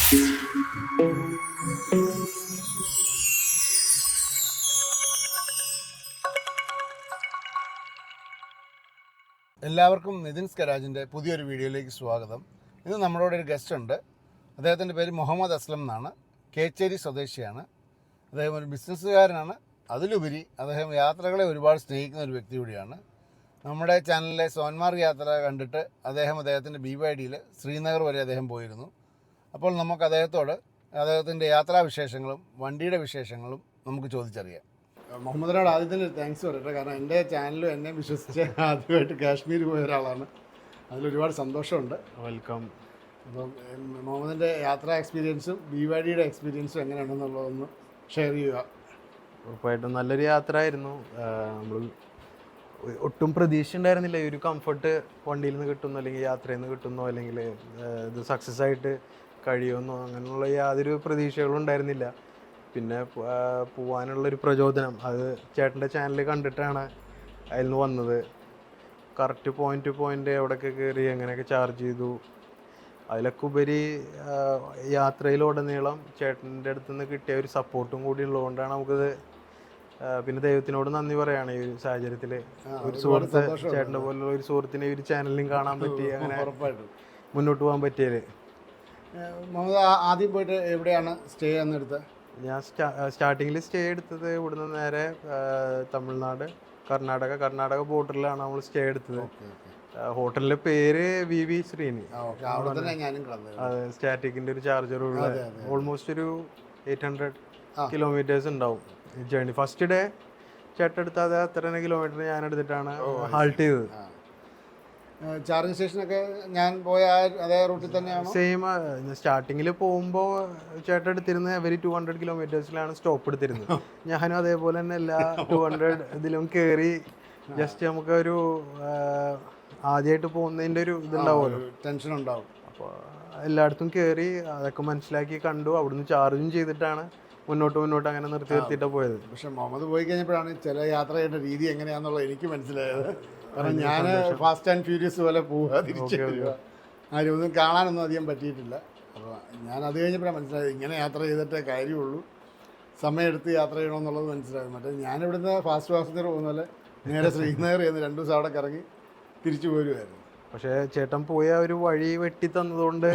എല്ലാവർക്കും നിതിൻ സ്കരാജിൻ്റെ പുതിയൊരു വീഡിയോയിലേക്ക് സ്വാഗതം. ഇന്ന് നമ്മളോട് ഒരു ഗസ്റ്റ് ഉണ്ട്. അദ്ദേഹത്തിൻ്റെ പേര് മുഹമ്മദ് അസ്ലം എന്നാണ്. കേച്ചേരി സ്വദേശിയാണ്. അദ്ദേഹം ഒരു ബിസിനസ്സുകാരനാണ്. അതിലുപരി അദ്ദേഹം യാത്രകളെ ഒരുപാട് സ്നേഹിക്കുന്ന ഒരു വ്യക്തി കൂടിയാണ്. നമ്മുടെ ചാനലിലെ സോൻമാർഗ് യാത്ര കണ്ടിട്ട് അദ്ദേഹത്തിൻ്റെ BYD-യിൽ ശ്രീനഗർ വരെ അദ്ദേഹം പോയിരുന്നു. അപ്പോൾ നമുക്ക് അദ്ദേഹത്തിൻ്റെ യാത്രാവിശേഷങ്ങളും വണ്ടിയുടെ വിശേഷങ്ങളും നമുക്ക് ചോദിച്ചറിയാം. മുഹമ്മദിനോട് ആദ്യത്തിന് താങ്ക്സ് പറയട്ടെ. കാരണം എൻ്റെ ചാനലും എന്നെ വിശ്വസിച്ച് ആദ്യമായിട്ട് കാശ്മീർ പോയ ഒരാളാണ്. അതിലൊരുപാട് സന്തോഷമുണ്ട്. വെൽക്കം. അപ്പം മുഹമ്മദിൻ്റെ യാത്രാ എക്സ്പീരിയൻസും BYD-യുടെ എക്സ്പീരിയൻസും എങ്ങനെയാണെന്നുള്ളതൊന്ന് ഷെയർ ചെയ്യുക. ഉറപ്പായിട്ടും നല്ലൊരു യാത്ര ആയിരുന്നു. നമ്മൾ ഒട്ടും പ്രതീക്ഷ ഉണ്ടായിരുന്നില്ല ഈ ഒരു കംഫർട്ട് വണ്ടിയിൽ നിന്ന് കിട്ടുന്നു, അല്ലെങ്കിൽ യാത്രയിൽ നിന്ന് കിട്ടുന്നു, അല്ലെങ്കിൽ ഇത് സക്സസ് ആയിട്ട് കഴിയുമെന്നോ അങ്ങനെയുള്ള യാതൊരു പ്രതീക്ഷകളും ഉണ്ടായിരുന്നില്ല. പിന്നെ പോകാനുള്ളൊരു പ്രചോദനം അത് ചേട്ടൻ്റെ ചാനൽ കണ്ടിട്ടാണ് അതിൽ നിന്ന് വന്നത്. കറക്റ്റ് പോയിൻ്റ് ടു പോയിൻ്റ് എവിടെയൊക്കെ കയറി എങ്ങനെയൊക്കെ ചാർജ് ചെയ്തു. അതിലൊക്കെ ഉപരി യാത്രയിലുടനീളം ചേട്ടൻ്റെ അടുത്ത് നിന്ന് കിട്ടിയ ഒരു സപ്പോർട്ടും കൂടി ഉള്ളതുകൊണ്ടാണ് നമുക്കത്. പിന്നെ ദൈവത്തിനോട് നന്ദി പറയുകയാണ് ഈ ഒരു സാഹചര്യത്തിൽ. ഒരു സുഹൃത്ത്, ചേട്ടൻ്റെ പോലുള്ള ഒരു സുഹൃത്തിനെ ഈ ഒരു ചാനലിലും കാണാൻ പറ്റി, അങ്ങനെ മുന്നോട്ട് പോകാൻ പറ്റിയത്. മുഹമ്മദ് ആദ്യം പോയിട്ട് എവിടെയാണ് സ്റ്റേ ചെയ്യുന്നെടുത്ത്? ഞാൻ സ്റ്റാർട്ടിങ്ങിൽ സ്റ്റേ എടുത്തത് ഇവിടുന്ന് നേരെ തമിഴ്നാട്, കർണാടക ബോർഡറിലാണ് നമ്മൾ സ്റ്റേ എടുത്തത്. ഹോട്ടലിന്റെ പേര് VV ശ്രീനി. അതെ, സ്റ്റാറ്റിക്കിന്റെ ഒരു ചാർജറുള്ള ഓൾമോസ്റ്റ് ഒരു 800 കിലോമീറ്റേഴ്സ് ഉണ്ടാവും ജേർണി. ഫസ്റ്റ് ഡേ ചേട്ടൻ എടുത്താൽ അത്ര തന്നെ കിലോമീറ്റർ ഞാൻ എടുത്തിട്ടാണ് ഹാൾട്ട് ചെയ്തത്. ചാർജിങ് സ്റ്റേഷനൊക്കെ ഞാൻ പോയ അതേ റൂട്ടിൽ തന്നെയാണ്. സെയിം. സ്റ്റാർട്ടിങ്ങിൽ പോകുമ്പോൾ ചേട്ടൻ എടുത്തിരുന്നത് എവരി 200 കിലോമീറ്റേഴ്സിലാണ് സ്റ്റോപ്പ് എടുത്തിരുന്നത്. ഞാനും അതേപോലെ തന്നെ എല്ലാ 200 ഇതിലും കയറി. ജസ്റ്റ് നമുക്കൊരു ആദ്യമായിട്ട് പോകുന്നതിൻ്റെ ഒരു ഇതുണ്ടാവുമല്ലോ, ടെൻഷൻ ഉണ്ടാവും. അപ്പോൾ എല്ലായിടത്തും കയറി അതൊക്കെ മനസ്സിലാക്കി കണ്ടു. അവിടുന്ന് ചാർജും ചെയ്തിട്ടാണ് മുന്നോട്ട് അങ്ങനെ നിർത്തിയിട്ടാണ് പോയത്. പക്ഷെ മുഹമ്മദ് പോയി കഴിഞ്ഞപ്പോഴാണ് ചില യാത്ര ചെയ്യേണ്ട രീതി എങ്ങനെയാണെന്നുള്ളത് എനിക്ക് മനസ്സിലായത്. കാരണം ഞാൻ ഫാസ്റ്റ് ആൻഡ് ഫ്യൂരിയസ് പോലെ പോവുക, തിരിച്ചു വരിക, ആരും ഒന്നും കാണാനൊന്നും അധികം പറ്റിയിട്ടില്ല. അപ്പോൾ ഞാൻ അത് കഴിഞ്ഞപ്പോഴാണ് മനസ്സിലായത് ഇങ്ങനെ യാത്ര ചെയ്തിട്ടേ കാര്യമുള്ളൂ, സമയമെടുത്ത് യാത്ര ചെയ്യണമെന്നുള്ളത് മനസ്സിലായത്. മറ്റേ ഞാനിവിടുന്ന് ഫാസ്റ്റ് പാസഞ്ചർ പോകുന്ന പോലെ നേരെ ശ്രീനഗർ ചെയ്യുന്ന 2 ദിവസം അവിടെ കറങ്ങി തിരിച്ചു പോരുമായിരുന്നു. പക്ഷേ ചേട്ടൻ പോയ ഒരു വഴി വെട്ടി തന്നതുകൊണ്ട്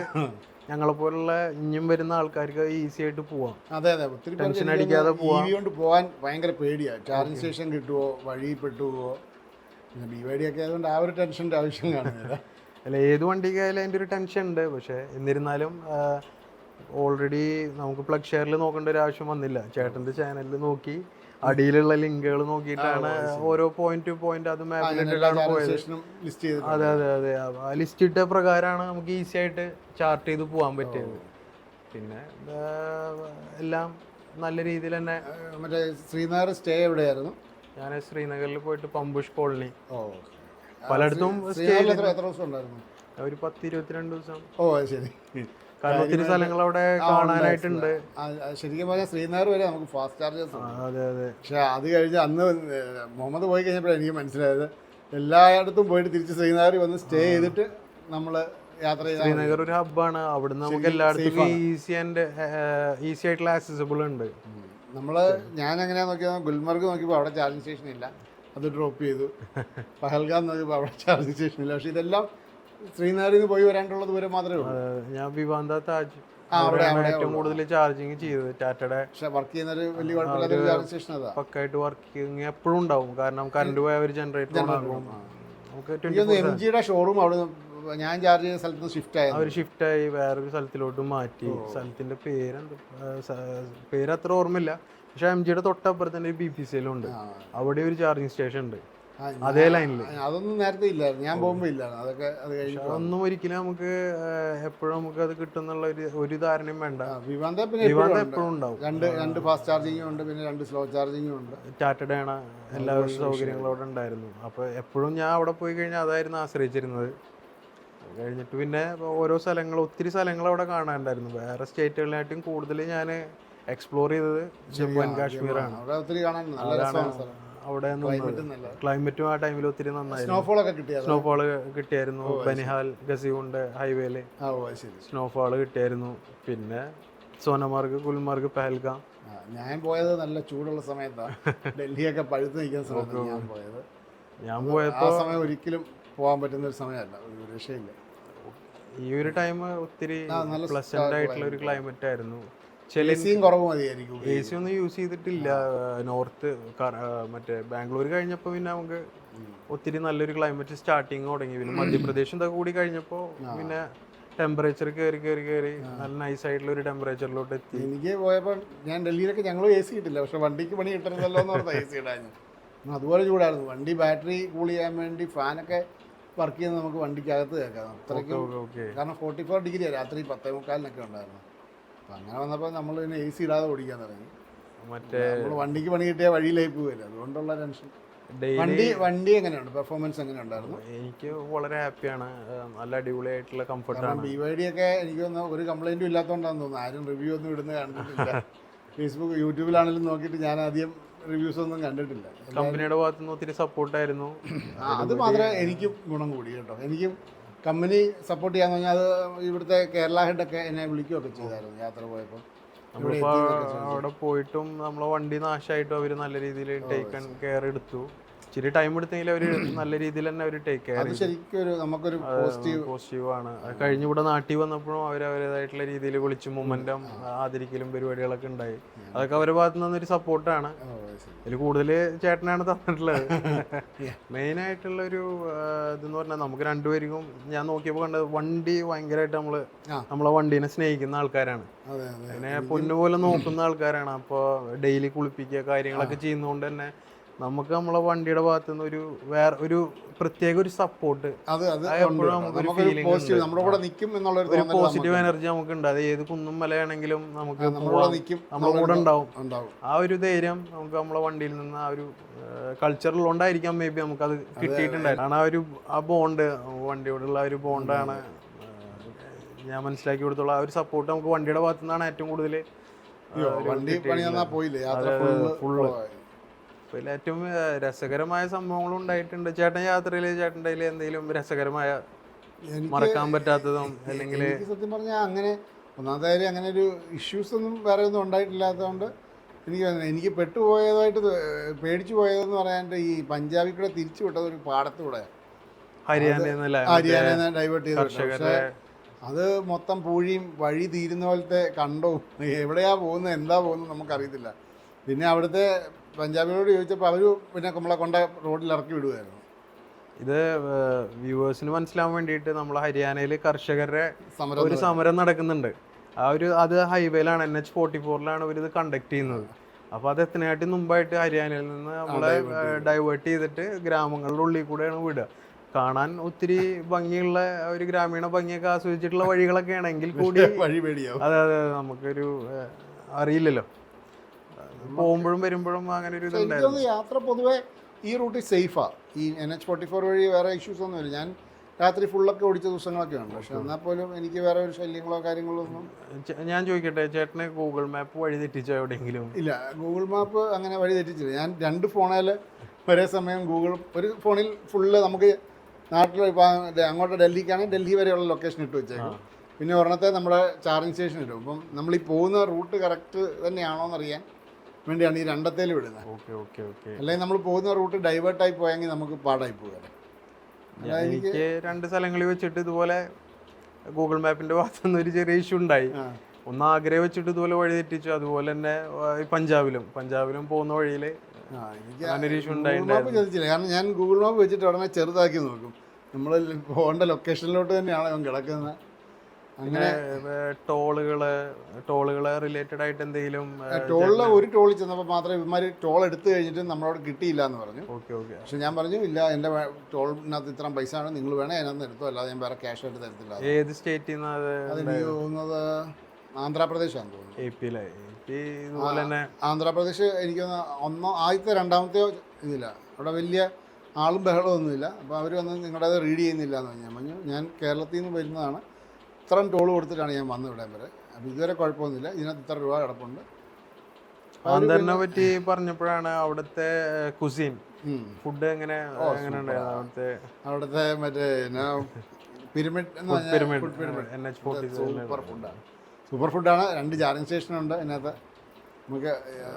ഞങ്ങളെപ്പോലുള്ള ഇനിയും വരുന്ന ആൾക്കാർക്ക് ഈസി ആയിട്ട് പോവാം. അതെ, ഒത്തിരി ടെൻഷൻ അടിക്കാതെ പോവാം. കൊണ്ട് പോകാൻ ഭയങ്കര പേടിയാണ്. ചാർജിങ് സ്റ്റേഷൻ കിട്ടുമോ, വഴി പെട്ടുപോകുമോ. പിന്നെ BYD ഒക്കെ ആയതുകൊണ്ട് ആ ഒരു ടെൻഷൻ്റെ ആവശ്യം കാണുന്നില്ല. അല്ല, ഏത് വണ്ടിക്കായാലും അതിൻ്റെ ഒരു ടെൻഷൻ ഉണ്ട്. പക്ഷേ എന്നിരുന്നാലും ഓൾറെഡി നമുക്ക് പ്ലഗ് ഷെയറിൽ നോക്കേണ്ട ഒരു ആവശ്യം വന്നില്ല. ചേട്ടൻ്റെ ചാനലിൽ നോക്കി അടിയിലുള്ള ലിങ്കുകൾ നോക്കിയിട്ടാണ് ഓരോ പോയിന്റ് ടു പോയിന്റ് അത് മാപ്പിലിട്ടിട്ടാണ് പോയത്. അതെ, ആ ലിസ്റ്റ് ഇട്ട പ്രകാരമാണ് നമുക്ക് ഈസി ആയിട്ട് ചാർട്ട് ചെയ്ത് പോകാൻ പറ്റിയത്. പിന്നെ എല്ലാം നല്ല രീതിയിൽ തന്നെ. മറ്റേ ശ്രീനഗർ സ്റ്റേ എവിടെയായിരുന്നു? ഞാൻ ശ്രീനഗറിൽ പോയിട്ട് പമ്പുഷ് കോളനി പലയിടത്തും സ്റ്റേ ഒരു 10-22 ദിവസം. ഓ ശരി. കാരണം ഒത്തിരി സ്ഥലങ്ങൾ അവിടെ കാണാനായിട്ടുണ്ട്. ശരിക്കും പറഞ്ഞാൽ ശ്രീനഗർ വരെ നമുക്ക് ഫാസ്റ്റ് ചാർജസ്. അതെ. പക്ഷെ അത് കഴിഞ്ഞ് അന്ന് മുഹമ്മദ് പോയി കഴിഞ്ഞപ്പോഴാണ് എനിക്ക് മനസ്സിലായത് എല്ലായിടത്തും പോയിട്ട് തിരിച്ച് ശ്രീനഗർ വന്ന് സ്റ്റേ ചെയ്തിട്ട് നമ്മൾ യാത്ര ചെയ്ത്. ശ്രീനഗർ ഒരു ഹബ്ബാണ്. അവിടുന്ന് നമുക്ക് എല്ലായിടത്തും ഈസി ആയിട്ടുള്ള ആക്സസിബിൾ ഉണ്ട്. ഞാൻ എങ്ങനെയാ നോക്കിയാൽ ഗുൽമർഗ് നോക്കിയപ്പോൾ അവിടെ ചാർജിങ് സ്റ്റേഷൻ ഇല്ല, അത് ഡ്രോപ്പ് ചെയ്തു. പഹൽഗാം നോക്കിയപ്പോൾ അവിടെ ചാർജിങ് സ്റ്റേഷൻ ഇല്ല. പക്ഷെ ഇതെല്ലാം ശ്രീനഗറിൽ നിന്ന് പോയി വരാനുള്ള ദൂരം മാത്രമേ ഉള്ളൂ. ഞാൻ വിവാന്ത താജ് ഏറ്റവും കൂടുതൽ ചാർജിങ് ചെയ്തത് ടാറ്റയുടെ. വർക്ക് ചെയ്യുന്ന ഒരു വലിയ കുഴപ്പമില്ലാത്ത ചാർജിങ് സ്റ്റേഷൻ അതാ. പക്കായിട്ട് വർക്കിംഗ് എപ്പോഴും ഉണ്ടാവും. കാരണം കറണ്ട് പോയ ഒരു ജനറേറ്റർ ഉണ്ടാകും. MGയുടെ ഷോറൂം അവിടെ ഞാൻ ചാർജ് ചെയ്ത സ്ഥലത്ത് നിന്ന് ഷിഫ്റ്റായി വേറൊരു സ്ഥലത്തിലോട്ട് മാറ്റി. സ്ഥലത്തിന്റെ പേര് അത്ര ഓർമ്മയില്ല. പക്ഷെ MGയുടെ തൊട്ടപ്പുറത്ത് തന്നെ BPCL ഉണ്ട്. അവിടെ ഒരു ചാർജിങ് സ്റ്റേഷൻ ഉണ്ട് അതേ ലൈനിൽ. അതൊന്നും നേരത്തെ ഇല്ലായിരുന്നു, ഞാൻ പോകുമ്പോൾ ഇല്ലായിരുന്നു. അതൊക്കെ അത് കഴിഞ്ഞു ഒന്നും ഒരിക്കലും നമുക്ക് എപ്പോഴും നമുക്ക് അത് കിട്ടുന്നുള്ള ഒരു ധാരണയും വേണ്ട. വിവാന്ത എപ്പോഴും ഉണ്ടാവും. രണ്ട് ഫാസ്റ്റ് ചാർജിങ്ങും ഉണ്ട്, പിന്നെ 2 സ്ലോ ചാർജിങ്ങും ഉണ്ട്. ടാറ്റയുടെ ആണ് എല്ലാ സൗകര്യങ്ങളും അവിടെ ഉണ്ടായിരുന്നു. അപ്പോൾ എപ്പോഴും ഞാൻ അവിടെ പോയി കഴിഞ്ഞാൽ അതായിരുന്നു ആശ്രയിച്ചിരുന്നത്. കഴിഞ്ഞിട്ട് പിന്നെ ഓരോ ഒത്തിരി സ്ഥലങ്ങൾ അവിടെ കാണാനുണ്ടായിരുന്നു. വേറെ സ്റ്റേറ്റുകളിലായിട്ടും കൂടുതൽ ഞാൻ എക്സ്പ്ലോർ ചെയ്തത് ജമ്മു ആൻഡ് കാശ്മീരാണ്. അവിടെ ക്ലൈമറ്റും നല്ലത്. ക്ലൈമറ്റും ആ ടൈമിൽ ഒത്തിരി നന്നായിരുന്നു. സ്നോഫോളൊക്കെ കിട്ടിയത്? സ്നോഫോള് കിട്ടിയായിരുന്നു. ബനിഹാൽ ഗസിവുണ്ട് ഹൈവേയില് ശരി. സ്നോഫോള് കിട്ടിയായിരുന്നു. പിന്നെ സോനമാർഗ്, ഗുൽമാർഗ്, പഹൽഗാം. ഞാൻ പോയത് നല്ല ചൂടുള്ള സമയത്താണ്. ഡൽഹിയൊക്കെ പഴുത്ത് നിൽക്കുന്ന സമയത്താണ് ഞാൻ പോയത്. ഞാൻ പോയപ്പോൾ ആ സമയം ഒരിക്കലും പോകാൻ പറ്റുന്ന ഒരു സമയമല്ല, ഒരു രക്ഷയില്ല. ഈ ഒരു ടൈം ഒത്തിരി പ്ലസന്റ് ആയിട്ടുള്ള ഒരു ക്ലൈമറ്റ് ആയിരുന്നു. കുറവ് മതിയായിരിക്കും. എ സി ഒന്നും യൂസ് ചെയ്തിട്ടില്ല. നോർത്ത് മറ്റേ ബാംഗ്ലൂർ കഴിഞ്ഞപ്പോൾ പിന്നെ നമുക്ക് ഒത്തിരി നല്ലൊരു ക്ലൈമറ്റ് സ്റ്റാർട്ടിങ് തുടങ്ങി. പിന്നെ മധ്യപ്രദേശ് ഇതൊക്കെ കൂടി കഴിഞ്ഞപ്പോൾ പിന്നെ ടെമ്പറേച്ചർ കയറി നല്ല നൈസ് ആയിട്ടുള്ള ഒരു ടെമ്പറേച്ചറിലോട്ട് എത്തി. എനിക്ക് പോയപ്പോൾ ഞാൻ ഡൽഹിയിലൊക്കെ ഞങ്ങൾ എ സി കിട്ടില്ല, പക്ഷെ വണ്ടിക്ക് പണി കിട്ടരുതല്ലോ എന്ന് പറഞ്ഞാൽ എ സി ഇടാഞ്ഞു. അതുപോലെ ചൂടായിരുന്നു. വണ്ടി ബാറ്ററി കൂൾ ചെയ്യാൻ വേണ്ടി ഫാനൊക്കെ വർക്ക് ചെയ്യുന്നത് നമുക്ക് വണ്ടിക്കകത്ത് കേൾക്കാം അത്രയ്ക്കും. കാരണം 44 ഡിഗ്രിയാണ് രാത്രി 10:45 ഉണ്ടായിരുന്നു. അപ്പം അങ്ങനെ വന്നപ്പോൾ നമ്മൾ പിന്നെ എ സി ഇടാതെ ഓടിക്കാൻ തുടങ്ങി. നമ്മൾ വണ്ടിക്ക് പണി കിട്ടിയ വഴിയിലായി പോവില്ല, അതുകൊണ്ടുള്ള ടെൻഷൻ. വണ്ടി എങ്ങനെയുണ്ട്, പെർഫോമൻസ് എങ്ങനെയുണ്ടായിരുന്നു? എനിക്ക് വളരെ ഹാപ്പിയാണ്. നല്ല അടിപൊളിയായിട്ടുള്ള കംഫർട്ടാണ്. BYD ഒക്കെ എനിക്ക് തോന്നുന്നു ഒരു കംപ്ലൈൻറ്റും ഇല്ലാത്തതുകൊണ്ടാണെന്ന് തോന്നുന്നു. ആരും റിവ്യൂ ഒന്നും ഇടുന്നത് കണ്ടിട്ടില്ല. ഫേസ്ബുക്ക് യൂട്യൂബിലാണെങ്കിലും നോക്കിയിട്ട് ഞാൻ ആദ്യം റിവ്യൂസ് ഒന്നും കണ്ടിട്ടില്ല. കമ്പനിയുടെ ഭാഗത്തു നിന്ന് ഒത്തിരി സപ്പോർട്ടായിരുന്നു. അത് മാത്രമേ എനിക്കും ഗുണം കൂടി കേട്ടോ. എനിക്കും കമ്പനി സപ്പോർട്ട് ചെയ്യാന്ന് പറഞ്ഞാൽ അത് ഇവിടുത്തെ കേരള ഹെഡൊക്കെ എന്നെ വിളിക്കുകയൊക്കെ ചെയ്തായിരുന്നു യാത്ര പോയപ്പോൾ. നമ്മളിപ്പോൾ അവിടെ പോയിട്ടും നമ്മളെ വണ്ടി നാശമായിട്ടും അവർ നല്ല രീതിയിൽ ടേക്ക് കെയർ എടുത്തു. ഇച്ചിരി ടൈം എടുത്തെങ്കിൽ അവർ നല്ല രീതിയിൽ തന്നെ അവർ ടേക്ക് കെയർ ചെയ്തു. ശരിക്കും നമുക്കൊരു പോസിറ്റീവാണ്. അത് കഴിഞ്ഞ് ഇവിടെ നാട്ടിൽ വന്നപ്പോഴും അവർ അവരുടേതായിട്ടുള്ള രീതിയിൽ വിളിച്ച് മൊമെന്റം ആദരിക്കലും പരിപാടികളൊക്കെ ഉണ്ടായി. അതൊക്കെ അവരുടെ ഭാഗത്തു നിന്നൊരു സപ്പോർട്ടാണ്. ഇതിൽ കൂടുതൽ ചേട്ടനാണ് തന്നിട്ടുള്ളത്. മെയിനായിട്ടുള്ള ഒരു ഇതെന്ന് പറഞ്ഞാൽ നമുക്ക് രണ്ടുപേർക്കും ഞാൻ നോക്കിയപ്പോൾ കണ്ടത് വണ്ടി ഭയങ്കരമായിട്ട് നമ്മളെ വണ്ടീനെ സ്നേഹിക്കുന്ന ആൾക്കാരാണ്. അതിനെ പൊന്നുപോലെ നോക്കുന്ന ആൾക്കാരാണ്. അപ്പോൾ ഡെയിലി കുളിപ്പിക്കുക കാര്യങ്ങളൊക്കെ ചെയ്യുന്നതുകൊണ്ട് തന്നെ നമുക്ക് നമ്മളെ വണ്ടിയുടെ ഭാഗത്തു നിന്ന് ഒരു പ്രത്യേക ഒരു സപ്പോർട്ട്, ഒരു പോസിറ്റീവ് എനർജി നമുക്ക് ഉണ്ട്. അത് ഏത് കുന്നും മലയാണെങ്കിലും നമുക്ക് നമ്മുടെ കൂടെ ഉണ്ടാവും. ആ ഒരു ധൈര്യം നമുക്ക് നമ്മളെ വണ്ടിയിൽ നിന്ന് ആ ഒരു കൾച്ചറിലുണ്ടായിരിക്കാം മേ ബി നമുക്കത് കിട്ടിയിട്ടുണ്ടായിരുന്നു. ആ ബോണ്ട്, വണ്ടിയോടുള്ള ഒരു ബോണ്ടാണ് ഞാൻ മനസ്സിലാക്കി കൊടുത്തുള്ള ആ ഒരു സപ്പോർട്ട് നമുക്ക് വണ്ടിയുടെ ഭാഗത്തു നിന്നാണ് ഏറ്റവും കൂടുതൽ. ഇതിൽ ഏറ്റവും രസകരമായ സംഭവങ്ങളും ഉണ്ടായിട്ടുണ്ട്. ചേട്ടൻ യാത്രയിൽ ചേട്ടൻ്റെ എന്തെങ്കിലും രസകരമായ മറക്കാൻ പറ്റാത്തതും അല്ലെങ്കിൽ? സത്യം പറഞ്ഞാൽ അങ്ങനെ ഒന്നാമതായാലും അങ്ങനെ ഒരു ഇഷ്യൂസ് ഒന്നും വേറെ ഒന്നും ഉണ്ടായിട്ടില്ലാത്തതുകൊണ്ട് എനിക്ക് പെട്ടുപോയതായിട്ട് പേടിച്ചു പോയതെന്ന് പറയാനായിട്ട് ഈ പഞ്ചാബിൽ കൂടെ തിരിച്ചു വിട്ടത് ഒരു പാടത്തൂടെ ഹരിയാന ഡൈവേർട്ട് ചെയ്ത്. പക്ഷേ അത് മൊത്തം പൂഴിയും വഴി തീരുന്ന പോലത്തെ കണ്ടോ, എവിടെയാ പോകുന്നത് എന്താ പോകുന്നത് നമുക്കറിയത്തില്ല. പിന്നെ അവിടുത്തെ പഞ്ചാബിനോട് ചോദിച്ചപ്പോൾ അവർ പിന്നെ നമ്മളെ കൊണ്ട് റോഡിൽ ഇറക്കി വിടുമായിരുന്നു. ഇത് വ്യൂവേഴ്സിന് മനസ്സിലാവാൻ വേണ്ടിയിട്ട് നമ്മൾ ഹരിയാനയിൽ കർഷകരുടെ ഒരു സമരം നടക്കുന്നുണ്ട്. അത് ഹൈവേയിലാണ്, NH44 ഇവരിത് കണ്ടക്ട് ചെയ്യുന്നത്. അപ്പോൾ അത് എത്തനായിട്ട് മുമ്പായിട്ട് ഹരിയാനയിൽ നിന്ന് നമ്മളെ ഡൈവേർട്ട് ചെയ്തിട്ട് ഗ്രാമങ്ങളുടെ ഉള്ളിൽ കൂടെയാണ് വിടുക. കാണാൻ ഒത്തിരി ഭംഗിയുള്ള ഒരു ഗ്രാമീണ ഭംഗിയൊക്കെ ആസ്വദിച്ചിട്ടുള്ള വഴികളൊക്കെ ആണെങ്കിൽ കൂടി അതെ നമുക്കൊരു അറിയില്ലല്ലോ, പോകുമ്പോഴും വരുമ്പോഴും അങ്ങനെ ഒരു ഇതുണ്ടായിരുന്നു. യാത്ര പൊതുവെ ഈ റൂട്ടിൽ സേഫാണ്. ഈ NH44 വഴി വേറെ ഇഷ്യൂസ് ഒന്നുമില്ല. ഞാൻ രാത്രി ഫുള്ളൊക്കെ ഓടിച്ച ദിവസങ്ങളൊക്കെ ഉണ്ട്. പക്ഷെ എന്നാൽ പോലും എനിക്ക് വേറെ ഒരു ശല്യങ്ങളോ കാര്യങ്ങളോ ഒന്നും. ഞാൻ ചോദിക്കട്ടെ, ചേട്ടന് ഗൂഗിൾ മാപ്പ് വഴി തെറ്റിച്ചോ എവിടെയെങ്കിലും? ഇല്ല, ഗൂഗിൾ മാപ്പ് അങ്ങനെ വഴി തെറ്റിച്ചില്ല. ഞാൻ 2 ഫോണിൽ ഒരേ സമയം ഒരു ഫോണിൽ ഫുള്ള് നമുക്ക് നാട്ടിൽ അങ്ങോട്ട് ഡൽഹിക്കാണെങ്കിൽ ഡൽഹി വരെയുള്ള ലൊക്കേഷൻ ഇട്ട് വെച്ചേക്കും. പിന്നെ ഒരെണ്ണത്തെ നമ്മുടെ ചാർജിങ് സ്റ്റേഷൻ ഇടും. അപ്പം നമ്മളീ പോകുന്ന റൂട്ട് കറക്റ്റ് തന്നെയാണോ എന്നറിയാൻ വേണ്ടിയാണ് ഈ 2ത്തേലും ഇടുന്നത്. അല്ലെങ്കിൽ നമ്മൾ പോകുന്ന റൂട്ട് ഡൈവേർട്ടായി പോയെങ്കിൽ നമുക്ക് പാടായി പോകാം. എനിക്ക് 2 സ്ഥലങ്ങളിൽ വെച്ചിട്ട് ഇതുപോലെ ഗൂഗിൾ മാപ്പിന്റെ ഭാഗത്തുനിന്ന് ഒരു ചെറിയ ഇഷ്യൂ ഉണ്ടായി. ഒന്ന് ആഗ്രഹ വെച്ചിട്ട് ഇതുപോലെ വഴി തെറ്റിച്ചു. അതുപോലെ തന്നെ പഞ്ചാബിലും പോകുന്ന വഴിയിൽ അങ്ങനെ ഇഷ്യൂ ഉണ്ടായിട്ടുണ്ടായിരുന്നു. കാരണം ഞാൻ ഗൂഗിൾ മാപ്പ് വെച്ചിട്ട് ഉടനെ ചെറുതാക്കി നോക്കും. നമ്മൾ പോകേണ്ട ലൊക്കേഷനിലോട്ട് തന്നെയാണ് അവൻ കിടക്കുന്നത്. അങ്ങനെ ടോളുകള് റിലേറ്റഡ് ആയിട്ട് എന്തെങ്കിലും? ഒരു ടോളിൽ ചെന്നപ്പോൾ മാത്രമേ ഇവന്മാർ ടോൾ എടുത്തു കഴിഞ്ഞിട്ട് നമ്മളോട് കിട്ടിയില്ല എന്ന് പറഞ്ഞു. പക്ഷെ ഞാൻ പറഞ്ഞു ഇല്ല, എൻ്റെ ടോളിനകത്ത് ഇത്രയും പൈസ ആണ്, നിങ്ങൾ വേണേ അതിനകത്ത് എടുത്തോ, അല്ലാതെ ഞാൻ വേറെ ക്യാഷ് ആയിട്ട് തരത്തില്ല. ഏത് സ്റ്റേറ്റിൽ നിന്ന്? അതെനിക്ക് തോന്നുന്നത് ആന്ധ്രാപ്രദേശാണെന്ന് തോന്നുന്നു. ആന്ധ്രാപ്രദേശ് എനിക്ക് ആദ്യത്തെ 2ാമത്തെയോ ഇതില്ല. അവിടെ വലിയ ആളും ബഹളമൊന്നുമില്ല. അപ്പോൾ അവർ വന്ന് നിങ്ങളുടേത് റീഡ് ചെയ്യുന്നില്ല എന്ന് ഞാൻ പറഞ്ഞു. ഞാൻ കേരളത്തിൽ നിന്ന് വരുന്നതാണ്, ഇത്രയും ടോൾ കൊടുത്തിട്ടാണ് ഞാൻ വന്നത് ഇവിടെ വരെ. അപ്പോൾ ഇതുവരെ കുഴപ്പമൊന്നുമില്ല, ഇതിനകത്ത് ഇത്ര രൂപ കിടപ്പുണ്ട്, ആന്ധ്രനെ പറ്റി പറഞ്ഞപ്പോഴാണ് അവിടുത്തെ കുസീൻ ഫുഡ് എങ്ങനെ ഉണ്ടായിരുന്നു അവിടുത്തെ അവിടുത്തെ മറ്റേ പിരമിഡ് എന്ന് പറഞ്ഞാൽ സൂപ്പർ ഫുഡാണ്. 2 ചാർജിങ് സ്റ്റേഷനുണ്ട് അതിനകത്ത്. നമുക്ക്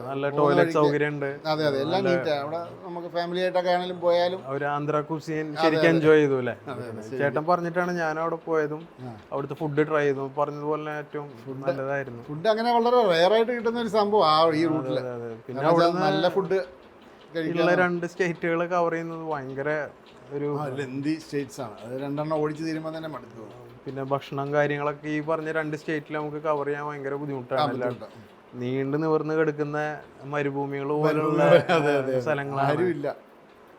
നല്ല ടോയ്ലറ്റ് സൗകര്യം ഉണ്ട്. അതെ എല്ലാം നീറ്റാണ് അവിടെ. നമുക്ക് ഫാമിലി ആയിട്ടൊക്കെ ആണെങ്കിലും പോയാലും ഒരു ആന്ധ്ര കുസീൻ ശരിക്കും എൻജോയ് ചെയ്തു അല്ലേ? ചേട്ടൻ പറഞ്ഞിട്ടാണ് ഞാൻ അവിടെ പോയതും അവിടുത്തെ ഫുഡ് ട്രൈ ചെയ്തു. പറഞ്ഞതുപോലെ ഏറ്റവും നല്ലതായിരുന്നു. ഫുഡ് അങ്ങനെ വളരെ റെയറായിട്ട് കിട്ടുന്ന ഒരു സംഭവം ഈ റൂട്ടിൽ. പിന്നെ അവിടെ നല്ല ഫുഡ് ഉള്ള 2 സ്റ്റേറ്റുകൾ കവർ ചെയ്യുന്നത് ഭയങ്കര ഒരു ലെന്തി സ്റ്റേറ്റ്സ് ആണ്. അത് 2 ഓടിച്ച് തീരുമ്പോൾ തന്നെ മടുത്തു പോകും. പിന്നെ ഭക്ഷണം കാര്യങ്ങളൊക്കെ ഈ പറഞ്ഞ 2 സ്റ്റേറ്റിൽ നമുക്ക് കവർ ചെയ്യാൻ ഭയങ്കര ബുദ്ധിമുട്ടാണ്. നീണ്ടു നിവർന്ന് കിടക്കുന്ന മരുഭൂമികൾ പോലുള്ള സ്ഥലങ്ങളാണ്. ആരുമില്ല,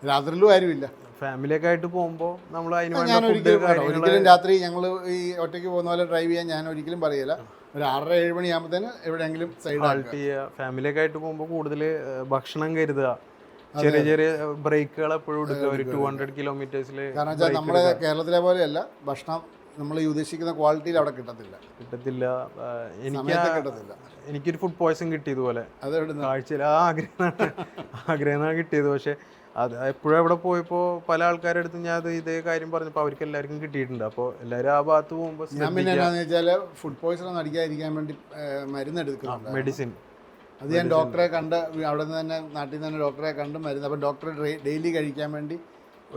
രാത്രിയിലും ആരുമില്ല. ഫാമിലിയൊക്കെ ആയിട്ട് പോകുമ്പോൾ നമ്മൾ ഞാൻ ഒരിക്കലും രാത്രി ഞങ്ങൾ ഈ ഒറ്റയ്ക്ക് പോകുന്ന പോലെ ഡ്രൈവ് ചെയ്യാൻ ഞാൻ ഒരിക്കലും പറയില്ല. ഒരു 6-7 മണിയാകുമ്പോഴത്തേന് എവിടെയെങ്കിലും സൈഡ് ഹാൾട്ട് ചെയ്യുക. ഫാമിലിയൊക്കെ ആയിട്ട് പോകുമ്പോൾ കൂടുതൽ ഭക്ഷണം കരുതുക. ചെറിയ ചെറിയ ബ്രേക്കുകൾ എപ്പോഴും എടുക്കുക. ഒരു 200 കിലോമീറ്റേഴ്സിൽ. കാരണം വെച്ചാൽ നമ്മുടെ കേരളത്തിലെ പോലെയല്ല ഭക്ഷണം. നമ്മൾ ഉദ്ദേശിക്കുന്ന ക്വാളിറ്റിയിൽ അവിടെ കിട്ടത്തില്ല. എനിക്കൊരു ഫുഡ് പോയ്സൺ കിട്ടിയതുപോലെ കാഴ്ചയിൽ ആഗ്രഹമാണ് കിട്ടിയത്. പക്ഷെ അത് എപ്പോഴും അവിടെ പോയപ്പോൾ പല ആൾക്കാരുടെ അടുത്ത് ഞാൻ ഇതേ കാര്യം പറഞ്ഞപ്പോൾ അവർക്ക് എല്ലാവർക്കും കിട്ടിയിട്ടുണ്ട്. അപ്പോൾ എല്ലാവരും ആ ഭാഗത്ത് പോകുമ്പോൾ ഞാൻ പിന്നെ എന്താണെന്ന് വെച്ചാൽ ഫുഡ് പോയ്സൺ ഒന്നും അടിക്കാതിരിക്കാൻ വേണ്ടി മരുന്ന് എടുക്കുന്നുണ്ട്, മെഡിസിൻ. അത് ഞാൻ ഡോക്ടറെ കണ്ട് അവിടെ നിന്ന് തന്നെ നാട്ടിൽ നിന്ന് തന്നെ ഡോക്ടറെ കണ്ട് മരുന്ന്. അപ്പോൾ ഡോക്ടറെ ഡെയിലി കഴിക്കാൻ വേണ്ടി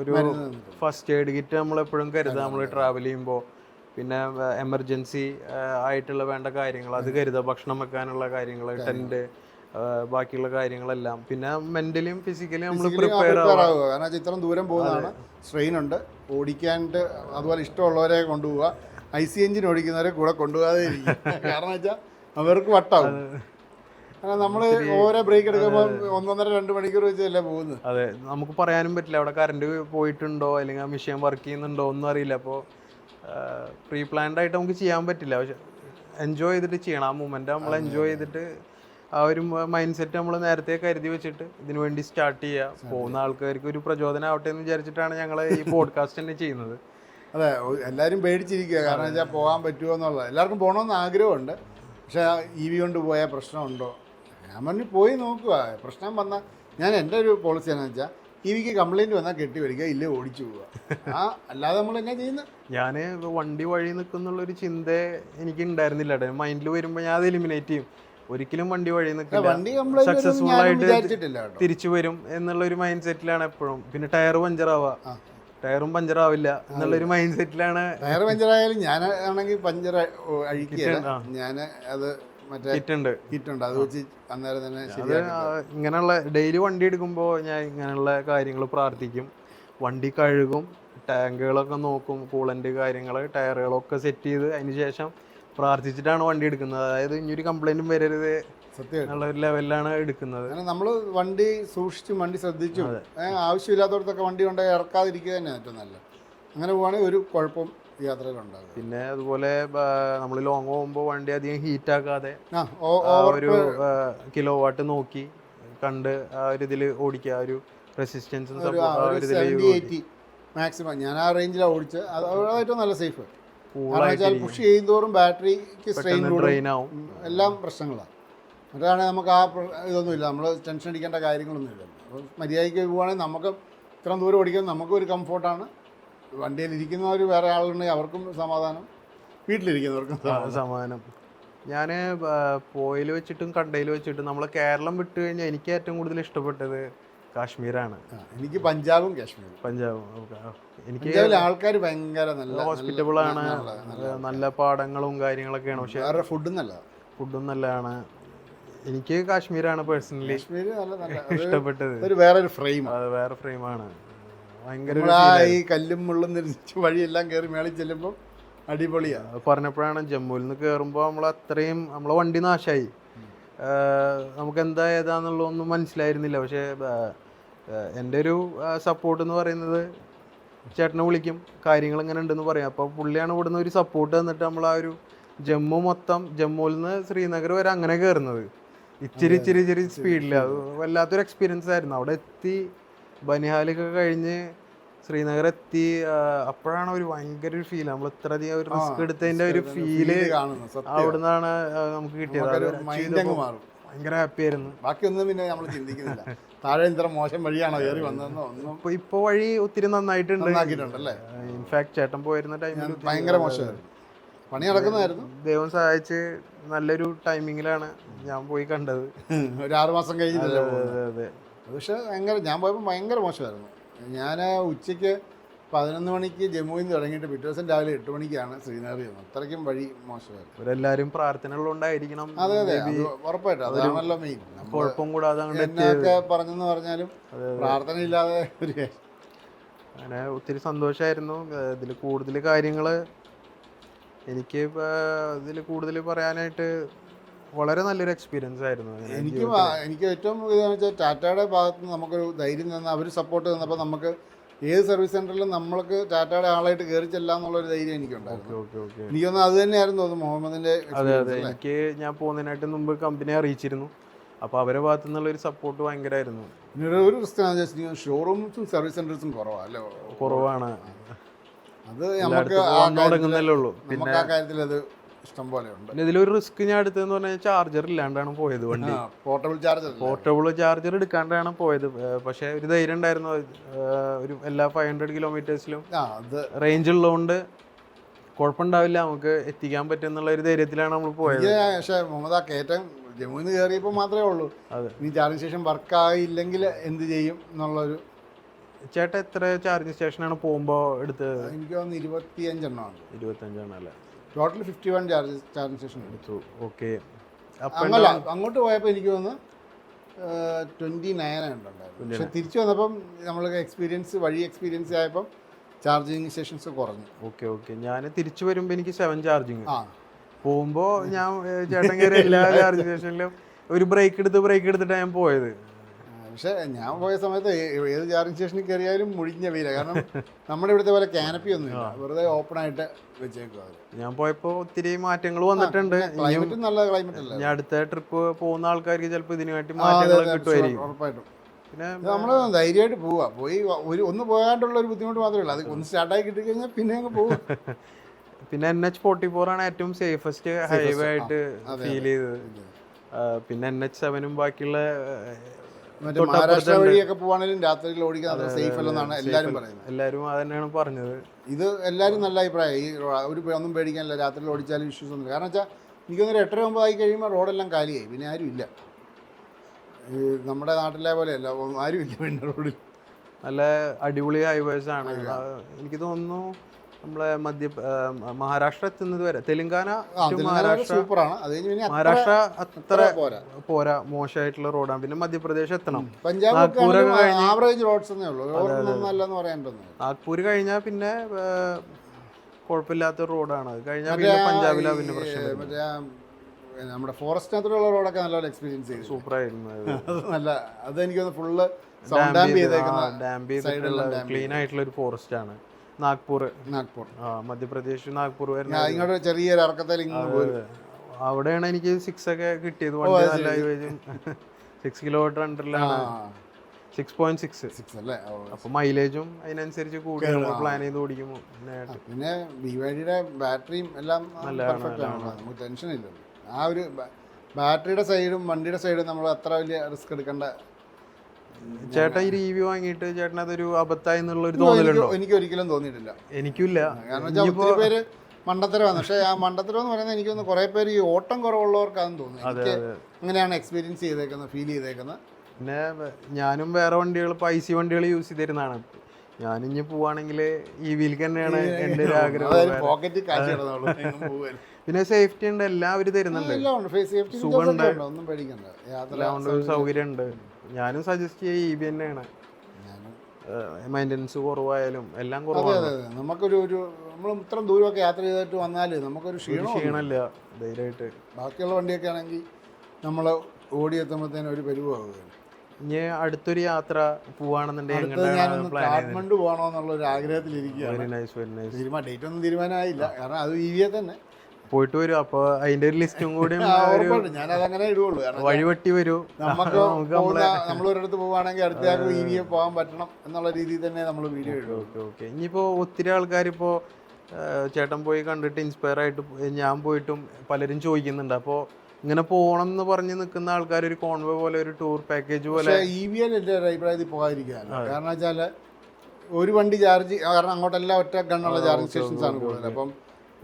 ഒരു ഫസ്റ്റ് എയ്ഡ് കിറ്റ് നമ്മളെപ്പോഴും കരുതുക നമ്മൾ ട്രാവൽ ചെയ്യുമ്പോൾ. പിന്നെ എമർജൻസി ആയിട്ടുള്ള വേണ്ട കാര്യങ്ങൾ അത് കരുതുക. ഭക്ഷണം വെക്കാനുള്ള കാര്യങ്ങൾ, ടെൻറ്റ്, ബാക്കിയുള്ള കാര്യങ്ങളെല്ലാം. പിന്നെ മെന്റലിയും ഫിസിക്കലിയും നമ്മൾ പ്രിപ്പയർ ആവുക. കാരണം ഇത്രയും ദൂരം പോകുന്നതാണ്, സ്ട്രെയിൻ ഉണ്ട്. ഓടിക്കാനായിട്ട് അതുപോലെ ഇഷ്ടമുള്ളവരെ കൊണ്ടുപോവുക. IC എഞ്ചിൻ ഓടിക്കുന്നവരെ കൂടെ കൊണ്ടുപോകാതെ ഇരിക്കും. കാരണം വെച്ചാൽ അവർക്ക് വട്ടാവും. കാരണം നമ്മൾ ഓരോ ബ്രേക്ക് എടുക്കുമ്പോൾ 1-1.5-2 മണിക്കൂർ വെച്ചല്ലേ പോകുന്നത്. അതെ, നമുക്ക് പറയാനും പറ്റില്ല അവിടെ കറണ്ട് പോയിട്ടുണ്ടോ അല്ലെങ്കിൽ ആ മെഷീൻ വർക്ക് ചെയ്യുന്നുണ്ടോ ഒന്നും അറിയില്ല. അപ്പോൾ പ്രീ പ്ലാൻഡ് ആയിട്ട് നമുക്ക് ചെയ്യാൻ പറ്റില്ല. പക്ഷെ എൻജോയ് ചെയ്തിട്ട് ചെയ്യണം. ആ മൂമെന്റ് നമ്മൾ എൻജോയ് ചെയ്തിട്ട് ആ ഒരു മൈൻഡ് സെറ്റ് നമ്മൾ നേരത്തെ കരുതി വെച്ചിട്ട് ഇതിനു വേണ്ടി സ്റ്റാർട്ട് ചെയ്യുക. പോകുന്ന ആൾക്കാർക്ക് ഒരു പ്രചോദനം ആവട്ടെ എന്ന് വിചാരിച്ചിട്ടാണ് ഞങ്ങൾ ഈ പോഡ്കാസ്റ്റ് തന്നെ ചെയ്യുന്നത്. അതെ, എല്ലാവരും പേടിച്ചിരിക്കുക. കാരണം വെച്ചാൽ പോകാൻ പറ്റുമോ എന്നുള്ളത്. എല്ലാവർക്കും പോകണമെന്ന് ആഗ്രഹമുണ്ട്. പക്ഷേ EV കൊണ്ട് പോയാൽ പ്രശ്നമുണ്ടോ? ഞാൻ പറഞ്ഞു പോയി നോക്കുക. പ്രശ്നം വന്നാൽ ഞാൻ എൻ്റെ ഒരു പോളിസി എന്ന് വെച്ചാൽ EVക്ക് കംപ്ലൈൻറ്റ് വന്നാൽ കെട്ടി വരിക, ഇല്ലേ ഓടിച്ചു പോവുക. അല്ലാതെ നമ്മൾ എന്നാ ചെയ്യുന്നത്? ഞാൻ വണ്ടി വഴി നിൽക്കുന്നുള്ളൊരു ചിന്ത എനിക്ക് ഉണ്ടായിരുന്നില്ല. മൈൻഡിൽ വരുമ്പോൾ ഞാൻ അത് എലിമിനേറ്റ് ചെയ്യും. ഒരിക്കലും വണ്ടി വഴി നിൽക്കില്ല, സക്സസ്ഫുൾ ആയിട്ട് തിരിച്ചു വരും എന്നുള്ളൊരു മൈൻഡ് സെറ്റിലാണ് എപ്പോഴും. പിന്നെ ടയർ ടയറും പഞ്ചറാവില്ല എന്നുള്ളൊരു മൈൻഡ് സെറ്റിലാണ്. ടയർ പഞ്ചറായാലും ഞാൻ ആണെങ്കിൽ പഞ്ചർ അഴിക്കുക. ഞാൻ അത് കിറ്റുണ്ട്, അത് വെച്ച് അന്നേരം തന്നെ ഇങ്ങനെയുള്ള ഡെയിലി വണ്ടി എടുക്കുമ്പോൾ ഞാൻ ഇങ്ങനെയുള്ള കാര്യങ്ങൾ പ്രാർത്ഥിക്കും. വണ്ടി കഴുകും, ടാങ്കുകളൊക്കെ നോക്കും, കൂളൻ്റ് കാര്യങ്ങൾ, ടയറുകളൊക്കെ സെറ്റ് ചെയ്ത് അതിന് ശേഷം പ്രാർത്ഥിച്ചിട്ടാണ് വണ്ടി എടുക്കുന്നത്. അതായത് ഇനിയൊരു കംപ്ലൈൻറ്റും വരരുത് എന്നുള്ള ഒരു ലെവലിലാണ് എടുക്കുന്നത്. നമ്മൾ വണ്ടി സൂക്ഷിച്ചും വണ്ടി ശ്രദ്ധിച്ചും ആവശ്യമില്ലാത്തടത്തൊക്കെ വണ്ടി കൊണ്ടുപോയി ഇറക്കാതിരിക്കുക തന്നെ ഏറ്റവും നല്ലത്. അങ്ങനെ പോവുകയാണെങ്കിൽ ഒരു കുഴപ്പം യാത്രയിലുണ്ടാകും. പിന്നെ അതുപോലെ നമ്മൾ ലോങ് പോകുമ്പോൾ വണ്ടി അധികം ഹീറ്റ് ആക്കാതെ ഒരു കിലോ വാട്ട് നോക്കി കണ്ട് ആ ഒരു ഇതിൽ ഓടിക്കുക. ഒരു റെസിസ്റ്റൻസും മാക്സിമം ഞാൻ ആ റേഞ്ചിലാണ് ഓടിച്ചത്. അത് ഏറ്റവും നല്ല സേഫ്. പുഷ് ചെയ്യുന്തോറും ബാറ്ററിക്ക് സ്ട്രെയിൻ ആവും, എല്ലാം പ്രശ്നങ്ങളാണ്. മറ്റാണ് നമുക്ക് ആ ഇതൊന്നുമില്ല, നമ്മൾ ടെൻഷൻ അടിക്കേണ്ട കാര്യങ്ങളൊന്നുമില്ല. അപ്പോൾ മര്യാദയ്ക്ക് പോവുകയാണെങ്കിൽ നമുക്ക് ഇത്രയും ദൂരം ഓടിക്കുന്നത് നമുക്കൊരു കംഫോർട്ടാണ്. വണ്ടിയിൽ ഇരിക്കുന്നവർ വേറെ ആളുണ്ടെങ്കിൽ അവർക്കും സമാധാനം, വീട്ടിലിരിക്കുന്നവർക്കും സമാധാനം. ഞാൻ പോയിൽ വെച്ചിട്ടും കണ്ടയിൽ വെച്ചിട്ടും നമ്മൾ കേരളം വിട്ട് കഴിഞ്ഞാൽ എനിക്ക് ഏറ്റവും കൂടുതൽ ഇഷ്ടപ്പെട്ടത് കാശ്മീരാണ്. എനിക്ക് പഞ്ചാബും കാശ്മീരും. എനിക്ക് ആൾക്കാർ ഭയങ്കര നല്ല ഹോസ്പിറ്റബിൾ ആണ്, നല്ല പാടങ്ങളും കാര്യങ്ങളൊക്കെയാണ്. പക്ഷേ ഫുഡും നല്ലതാണ്. എനിക്ക് കാശ്മീരാണ് പേഴ്സണലി ഇഷ്ടപ്പെട്ടത്. വേറൊരു ഫ്രെയിം, അത് വേറെ ഫ്രെയിമാണ്. ഭയങ്കര ഈ കല്ലും മുള്ളും നിരസിച്ച് വഴിയെല്ലാം കയറി മേളിൽ ചെല്ലുമ്പോൾ അടിപൊളിയാണ്. പറഞ്ഞപ്പോഴാണ് ജമ്മുവിൽ നിന്ന് കയറുമ്പോൾ നമ്മളെ വണ്ടി നാശമായി. നമുക്ക് എന്താ ഏതാന്നുള്ളതൊന്നും മനസ്സിലായിരുന്നില്ല. പക്ഷേ എൻ്റെ ഒരു സപ്പോർട്ട് എന്ന് പറയുന്നത് ചേട്ടനെ വിളിക്കും, കാര്യങ്ങൾ ഇങ്ങനെ ഉണ്ടെന്ന് പറയാം. അപ്പോൾ പുള്ളിയാണ് ഇവിടുന്ന് ഒരു സപ്പോർട്ട് തന്നിട്ട് നമ്മൾ ആ ഒരു ജമ്മുവിൽ നിന്ന് ശ്രീനഗർ വരെ അങ്ങനെ കയറുന്നത്. ഇച്ചിരി സ്പീഡിൽ. അത് വല്ലാത്തൊരു എക്സ്പീരിയൻസ് ആയിരുന്നു. അവിടെ എത്തി ബനിഹാലൊക്കെ കഴിഞ്ഞ് ശ്രീനഗർ എത്തി. അപ്പോഴാണ് ഒരു ഭയങ്കര ഒരു ഫീൽ. നമ്മൾ ഇത്രയധികം ഒരു റിസ്ക് എടുത്തതിൻ്റെ ഒരു ഫീല് അവിടെ നിന്നാണ് നമുക്ക് കിട്ടിയത്. ഭയങ്കര ഹാപ്പി ആയിരുന്നു. ബാക്കിയൊന്നും പിന്നെ നമ്മൾ ചിന്തിക്കുന്നില്ല. താഴെ ഇത്ര മോശം വഴിയാണോ കയറി വന്നതെന്നോ ഒന്നും. ഇപ്പോൾ വഴി ഒത്തിരി നന്നായിട്ടുണ്ട്. നന്നാക്കിയിട്ടുണ്ടല്ലേ? ഇൻഫാക്ട് ചേട്ടൻ പോയിരുന്ന ടൈമിൽ ഭയങ്കര മോശമായിരുന്നു, പണി നടക്കുന്നതായിരുന്നു. ദൈവം സഹായിച്ച് നല്ലൊരു ടൈമിങ്ങിലാണ് ഞാൻ പോയി കണ്ടത്. ഒരു 6 മാസം കഴിഞ്ഞിട്ടല്ലേ അതെ പോകുന്നത്. അതെ. പക്ഷേ ഞാൻ പോയപ്പോൾ ഭയങ്കര മോശമായിരുന്നു. ഞാൻ ഉച്ചയ്ക്ക് 11 മണിക്ക് ജമ്മുവിൽ നിന്ന് തുടങ്ങിയിട്ട് പിറ്റേ ദിവസം രാവിലെ 8 മണിക്കാണ് ശ്രീനഗറിൽ ചെന്നത്. അത്രയ്ക്കും വഴി മോശമായിരുന്നു. ഇവരെല്ലാവരും പ്രാർത്ഥനകളുണ്ടായിരിക്കണം. അതെ അതെ, അത് ഉറപ്പായിട്ടും അതാണല്ലോ മെയിൻ. കുഴപ്പം കൂടാതെ എന്നൊക്കെ പറഞ്ഞെന്ന് പറഞ്ഞാലും പ്രാർത്ഥനയില്ലാതെ ഒരു അങ്ങനെ ഒത്തിരി സന്തോഷമായിരുന്നു. ഇതിൽ കൂടുതൽ കാര്യങ്ങൾ എനിക്ക് ഇതിൽ കൂടുതൽ പറയാനായിട്ട് വളരെ നല്ലൊരു എക്സ്പീരിയൻസ് ആയിരുന്നു. എനിക്ക് ഏറ്റവും ഇതെന്ന് വെച്ചാൽ ടാറ്റയുടെ ഭാഗത്ത് നിന്ന് നമുക്കൊരു ധൈര്യം തന്ന, അവർ സപ്പോർട്ട് തന്നപ്പോൾ നമുക്ക് ഏത് സർവീസ് സെൻ്ററിലും നമ്മൾക്ക് ടാറ്റയുടെ ആളായിട്ട് കയറി ചെല്ലാന്നുള്ളൊരു ധൈര്യം എനിക്കുണ്ടായിരുന്നു. എനിക്കൊന്നും അത് തന്നെയായിരുന്നു തോന്നുന്നു മുഹമ്മദിൻ്റെ. അതെ അതെ, എനിക്ക് ഞാൻ പോകുന്നതിനായിട്ട് മുമ്പ് കമ്പനി അറിയിച്ചിരുന്നു. അപ്പോൾ അവരുടെ ഭാഗത്തു നിന്നുള്ള ഒരു സപ്പോർട്ട് ഭയങ്കരമായിരുന്നു. പിന്നീട് ഒരു റിസ്ക് ഷോറൂംസും സർവീസ് സെൻ്റേഴ്സും കുറവാണ്. അത് നമുക്ക് തുടങ്ങുന്നല്ലേ. പിന്നെ ആ കാര്യത്തിൽ അത് ഇഷ്ടം പോലെ ഉണ്ട്. പിന്നെ ഇതിലൊരു റിസ്ക് ഞാൻ എടുത്തതെന്ന് പറഞ്ഞാൽ ചാർജർ ഇല്ലാണ്ടാണ് പോയത്. വണ്ടി പോർട്ടബിൾ ചാർജർ എടുക്കാണ്ടാണ് പോയത്. പക്ഷേ ഒരു ധൈര്യം ഉണ്ടായിരുന്നു. ഒരു എല്ലാ 500 കിലോമീറ്റേഴ്സിലും റേഞ്ച് ഉള്ളതുകൊണ്ട് കുഴപ്പമുണ്ടാവില്ല, നമുക്ക് എത്തിക്കാൻ പറ്റും എന്നുള്ള ഒരു ധൈര്യത്തിലാണ് നമ്മൾ പോയത്. പക്ഷേ മുഹമ്മദ് കയറ്റം ജമ്മുവിൽ നിന്ന് കയറിയപ്പോൾ മാത്രമേ ഉള്ളൂ. ഇനി ചാർജിങ് സ്റ്റേഷൻ വർക്കായില്ലെങ്കിൽ എന്ത് ചെയ്യും എന്നുള്ളൊരു. ചേട്ടാ എത്ര ചാർജിങ് സ്റ്റേഷനാണ് പോകുമ്പോൾ എടുത്തത്? എനിക്ക് തോന്നുന്നു 25 എണ്ണമാണ്. 25 അല്ലേ? ടോട്ടൽ 51 ചാർജിങ് സ്റ്റേഷൻ എടുത്തു. ഓക്കെ. അങ്ങോട്ട് പോയപ്പോൾ എനിക്ക് തോന്നുന്നു 29 ഉണ്ടായിരുന്നു. പക്ഷെ തിരിച്ചു വന്നപ്പം നമ്മൾ വഴി എക്സ്പീരിയൻസ് ആയപ്പം ചാർജിങ് സ്റ്റേഷൻസ് കുറഞ്ഞു. ഓക്കെ. ഞാൻ തിരിച്ചു വരുമ്പോൾ എനിക്ക് 7 ചാർജിങ്. പോകുമ്പോൾ ഞാൻ ചേട്ടൻ കയറി എല്ലാ ചാർജിങ് സ്റ്റേഷനിലും ഒരു ബ്രേക്ക് എടുത്തിട്ടാണ് ഞാൻ പോയത്. പക്ഷേ ഞാൻ പോയ സമയത്ത് ഏത് ചാർജിങ് സ്റ്റേഷനിൽ കയറിയാലും മുഴിഞ്ഞ വെയിലാണ്. കാരണം നമ്മുടെ ഇവിടുത്തെ പോലെ കാനപ്പി ഒന്നുമില്ല, വെറുതെ ഓപ്പൺ ആയിട്ട് വെച്ചേക്കുക. ഞാൻ പോയപ്പോൾ ഒത്തിരി മാറ്റങ്ങൾ വന്നിട്ടുണ്ട്. ക്ലൈമറ്റും നല്ല ക്ലൈമറ്റ് അല്ല. ഞാൻ അടുത്ത ട്രിപ്പ് പോകുന്ന ആൾക്കാർക്ക് ചിലപ്പോൾ ഇതിനുവേണ്ടി മാറ്റങ്ങൾ കിട്ടുമായിരിക്കും. ഉറപ്പായിട്ടും. പിന്നെ നമ്മൾ ധൈര്യമായിട്ട് പോയി ഒന്ന് പോകാണ്ടുള്ള ഒരു ബുദ്ധിമുട്ട് മാത്രമേ ഉള്ളൂ. അത് ഒന്ന് സ്റ്റാർട്ടായി കിട്ടിക്കഴിഞ്ഞാൽ പിന്നെ അങ്ങ് പോകും. പിന്നെ NH44 ആണ് ഏറ്റവും സേഫസ്റ്റ് ഹൈവേ ആയിട്ട് ഫീൽ ചെയ്തത്. പിന്നെ NH7 ബാക്കിയുള്ള മഹാരാഷ്ട്ര വഴിയൊക്കെ പോവാണെങ്കിലും രാത്രിയിൽ ഓടിക്കാൻ സേഫ് അല്ലെന്നാണ് എല്ലാവരും പറയുന്നത്. എല്ലാവരും അത് തന്നെയാണ് പറഞ്ഞത്. ഇത് എല്ലാവരും നല്ല അഭിപ്രായം. ഒന്നും പേടിക്കാനില്ല, രാത്രിയിൽ ഓടിച്ചാലും ഇഷ്യൂസ് ഒന്നും. കാരണം വെച്ചാൽ എനിക്കൊന്നൊരു 8-9 ആയി കഴിയുമ്പോൾ റോഡെല്ലാം കാലിയായി, പിന്നെ ആരും ഇല്ല. നമ്മുടെ നാട്ടിലെ പോലെയല്ല, ആരും ഇല്ല പിന്നെ റോഡിൽ. നല്ല അടിപൊളി ഹൈവേസ് ആണ്. എനിക്ക് തോന്നുന്നു നമ്മളെ മഹാരാഷ്ട്ര എത്തുന്നത് വരെ തെലുങ്കാന സൂപ്പറാണ്. മഹാരാഷ്ട്ര അത്ര പോരാ, മോശമായിട്ടുള്ള റോഡാണ്. പിന്നെ മധ്യപ്രദേശ് എത്തണം. നാഗ്പൂർ കഴിഞ്ഞാൽ പിന്നെ കുഴപ്പമില്ലാത്ത റോഡാണ്. അത് കഴിഞ്ഞാൽ പിന്നെ പഞ്ചാബിലാ പിന്നെ പ്രശ്നം. നമ്മുടെ ഫോറസ്റ്റിനകത്തുള്ള റോഡൊക്കെ നല്ല എക്സ്പീരിയൻസ് ചെയ്തു. സൂപ്പറായിരുന്നു. അത് എനിക്ക് ഫുള്ള് ക്ലീൻ ആയിട്ടുള്ള ഒരു ഫോറസ്റ്റ് ആണ് നാഗ്പൂർ. മധ്യപ്രദേശ് നാഗ്പൂർ ഇങ്ങോട്ട് ചെറിയൊരു ഇറക്കത്തിൽ അവിടെയാണ് എനിക്ക് 6 ഒക്കെ കിട്ടിയത്. വണ്ടി നല്ല 6 കിലോമീറ്റർ അണ്ടറിലാണ്. 6.6 അല്ലേ? അപ്പൊ മൈലേജും അതിനനുസരിച്ച് കൂടുതൽ പ്ലാൻ ചെയ്ത് ഓടിക്കുമ്പോൾ. പിന്നെ BYD-യുടെ ബാറ്ററിയും എല്ലാം നമുക്ക് ടെൻഷൻ ഇല്ലല്ലോ. ആ ഒരു ബാറ്ററിയുടെ സൈഡും വണ്ടിയുടെ സൈഡും നമ്മൾ അത്ര വലിയ റിസ്ക് എടുക്കേണ്ട. ചേട്ടാ ഈ റിവ്യൂ വാങ്ങിയിട്ട് ചേട്ടൻ അതൊരു അബദ്ധമായി എന്നുള്ള ഒരു തോന്നലുണ്ടോ? എനിക്ക് ഒരിക്കലും തോന്നിയിട്ടില്ല. എനിക്കില്ല. കാരണം വെച്ചാൽ ഒത്തിരി പേര് മണ്ടത്തരമാണ്. പക്ഷേ ആ മണ്ടത്തരം എന്ന് പറയുന്നത് എനിക്ക് തോന്നുന്നു കുറേ പേര് ഈ ഓട്ടം കുറവുള്ളവർക്കാണെന്ന് തോന്നുന്നു. എനിക്ക് അങ്ങനെയാണ് എക്സ്പീരിയൻസ് ചെയ്തേക്കുന്നത്, ഫീൽ ചെയ്തേക്കുന്നത്. പിന്നെ ഞാനും വേറെ വണ്ടികൾ IC വണ്ടികൾ യൂസ് ചെയ്തിരുന്നതാണ്. ഞാനിഞ്ഞ് പോവാണെങ്കിൽ EV-യിലേക്ക് തന്നെയാണ് എൻ്റെ ഒരു ആഗ്രഹം. പോക്കറ്റ് കാശ്. പിന്നെ സേഫ്റ്റി ഉണ്ട്, എല്ലാവരും തരുന്നുണ്ട്. സുഖമുണ്ട്, ഒന്നും പേടിക്കണ്ട. സൗകര്യം ഉണ്ട്. ഞാനും സജസ്റ്റ് ചെയ്യുക EV തന്നെയാണ്. മെയിൻ്റനൻസ് കുറവായാലും എല്ലാം കുറവാണ്. നമുക്കൊരു നമ്മൾ ഇത്ര ദൂരമൊക്കെ യാത്ര ചെയ്തിട്ട് വന്നാൽ നമുക്കൊരു ക്ഷീണമില്ല, ധൈര്യമായിട്ട്. ബാക്കിയുള്ള വണ്ടിയൊക്കെ ആണെങ്കിൽ നമ്മൾ ഓടിയെത്തുമ്പോഴത്തേനും ഒരു പരിവാകുകയാണ്. ഇനി അടുത്തൊരു യാത്ര പോവാണെന്നുണ്ടെങ്കിൽ കാഠ്മണ്ഡു പോകണമെന്നുള്ളൊരു ആഗ്രഹത്തിലിരിക്കുകയാണ്. ഡേറ്റ് ഒന്നും തീരുമാനമായില്ല, കാരണം അത് EV തന്നെ പോയിട്ട് വരും. അപ്പോൾ അതിന്റെ ഒരു ലിസ്റ്റും കൂടി ഞാനതങ്ങനെ ഇടുള്ളൂ. വഴിവെട്ടി വരും. നമ്മളൊരിടത്ത് പോവുകയാണെങ്കിൽ അടുത്തയാൾക്ക് EV പോകാൻ പറ്റണം എന്നുള്ള രീതിയിൽ തന്നെ നമ്മൾ വീഡിയോ ഇടും. ഓക്കെ. ഇനിയിപ്പോൾ ഒത്തിരി ആൾക്കാർ ചേട്ടൻ പോയി കണ്ടിട്ട് ഇൻസ്പയർ ആയിട്ട് ഞാൻ പോയിട്ടും പലരും ചോദിക്കുന്നുണ്ട്. അപ്പോൾ ഇങ്ങനെ പോകണം എന്ന് പറഞ്ഞ് നിൽക്കുന്ന ആൾക്കാർ ഒരു കോൺവേ പോലെ ഒരു ടൂർ പാക്കേജ് പോലെ EV എൻ്റെ ഒരു അഭിപ്രായത്തിൽ പോകാതിരിക്കുകയാണ്. കാരണം വെച്ചാൽ ഒരു വണ്ടി ചാർജ്, കാരണം അങ്ങോട്ടെല്ലാം ഒറ്റ ഗണ്ണുള്ള ചാർജിങ് സ്റ്റേഷൻസ് ആണ് കൂടുതൽ. അപ്പം